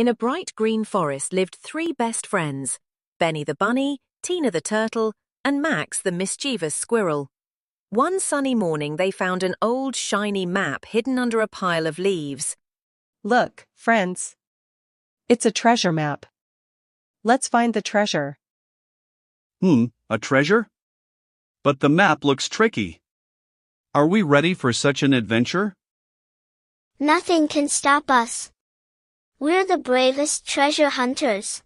In a bright green forest lived three best friends, Benny the bunny, Tina the turtle, and Max the mischievous squirrel. One sunny morning they found an old shiny map hidden under a pile of leaves. Look, friends. It's a treasure map. Let's find the treasure. A treasure? But the map looks tricky. Are we ready for such an adventure? Nothing can stop us. We're the bravest treasure hunters.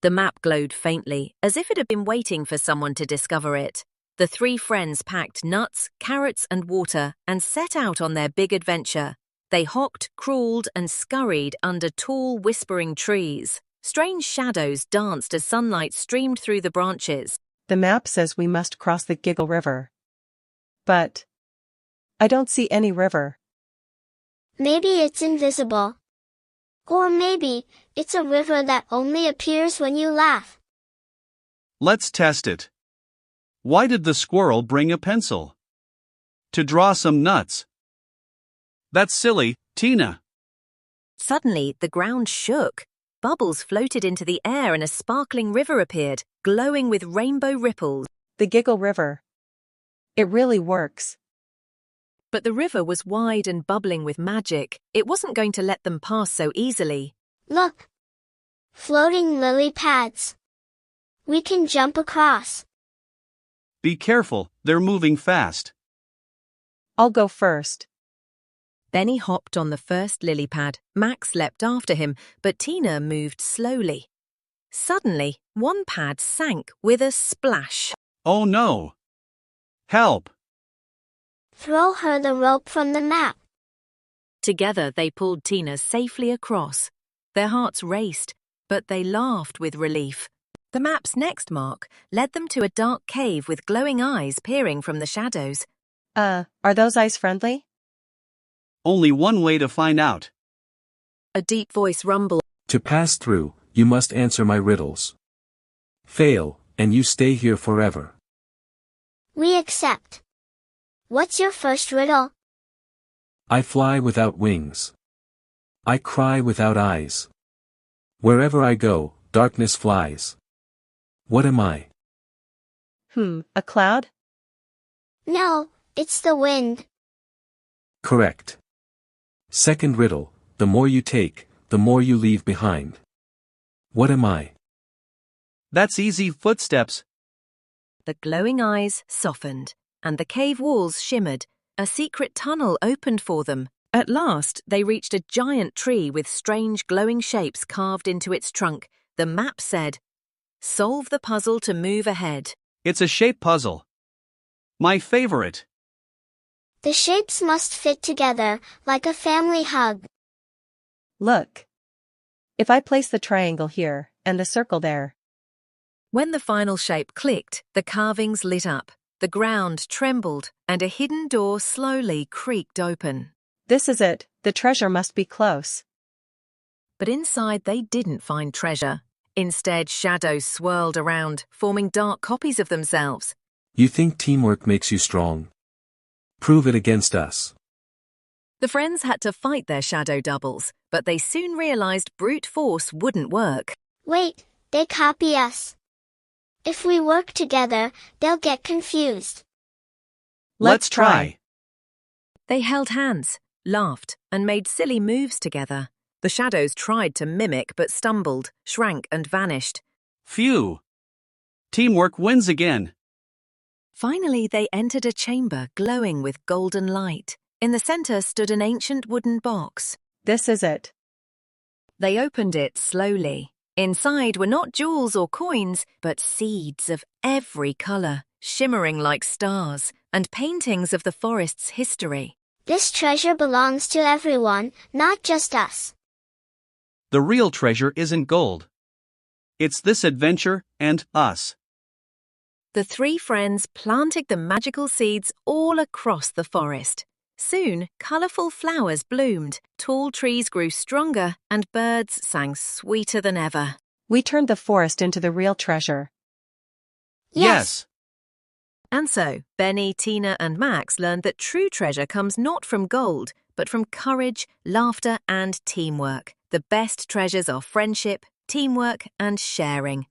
The map glowed faintly, as if it had been waiting for someone to discover it. The three friends packed nuts, carrots, and water and set out on their big adventure. They hopped, crawled, and scurried under tall, whispering trees. Strange shadows danced as sunlight streamed through the branches. The map says we must cross the Giggle River. But I don't see any river. Maybe it's invisible. Or maybe it's a river that only appears when you laugh. Let's test it. Why did the squirrel bring a pencil? To draw some nuts. That's silly, Tina. Suddenly, the ground shook. Bubbles floated into the air and a sparkling river appeared, glowing with rainbow ripples. The Giggle River. It really works. But the river was wide and bubbling with magic. It wasn't going to let them pass so easily. Look! Floating lily pads. We can jump across. Be careful, they're moving fast. I'll go first. Benny hopped on the first lily pad. Max leapt after him, but Tina moved slowly. Suddenly, one pad sank with a splash. Oh no! Help! Throw her the rope from the map. Together they pulled Tina safely across. Their hearts raced, but they laughed with relief. The map's next mark led them to a dark cave with glowing eyes peering from the shadows. Are those eyes friendly? Only one way to find out. A deep voice rumbled. To pass through, you must answer my riddles. Fail, and you stay here forever. We accept. What's your first riddle? I fly without wings. I cry without eyes. Wherever I go, darkness flies. What am I? A cloud? No, it's the wind. Correct. Second riddle, the more you take, the more you leave behind. What am I? That's easy, footsteps. The glowing eyes softened, and the cave walls shimmered. A secret tunnel opened for them. At last, they reached a giant tree with strange glowing shapes carved into its trunk. The map said, "Solve the puzzle to move ahead." It's a shape puzzle. My favorite. The shapes must fit together, like a family hug. Look. If I place the triangle here, and the circle there. When the final shape clicked, the carvings lit up. The ground trembled, and a hidden door slowly creaked open. This is it, the treasure must be close. But inside they didn't find treasure. Instead, shadows swirled around, forming dark copies of themselves. You think teamwork makes you strong? Prove it against us. The friends had to fight their shadow doubles, but they soon realized brute force wouldn't work. Wait, they copy us. If we work together, they'll get confused. Let's try. They held hands, laughed, and made silly moves together. The shadows tried to mimic but stumbled, shrank, and vanished. Phew! Teamwork wins again. Finally, they entered a chamber glowing with golden light. In the center stood an ancient wooden box. This is it. They opened it slowly. Inside were not jewels or coins, but seeds of every color, shimmering like stars, and paintings of the forest's history. This treasure belongs to everyone, not just us. The real treasure isn't gold. It's this adventure and us. The three friends planted the magical seeds all across the forest. Soon, colorful flowers bloomed, tall trees grew stronger, and birds sang sweeter than ever. We turned the forest into the real treasure. Yes. And so, Benny, Tina, and Max learned that true treasure comes not from gold, but from courage, laughter, and teamwork. The best treasures are friendship, teamwork, and sharing.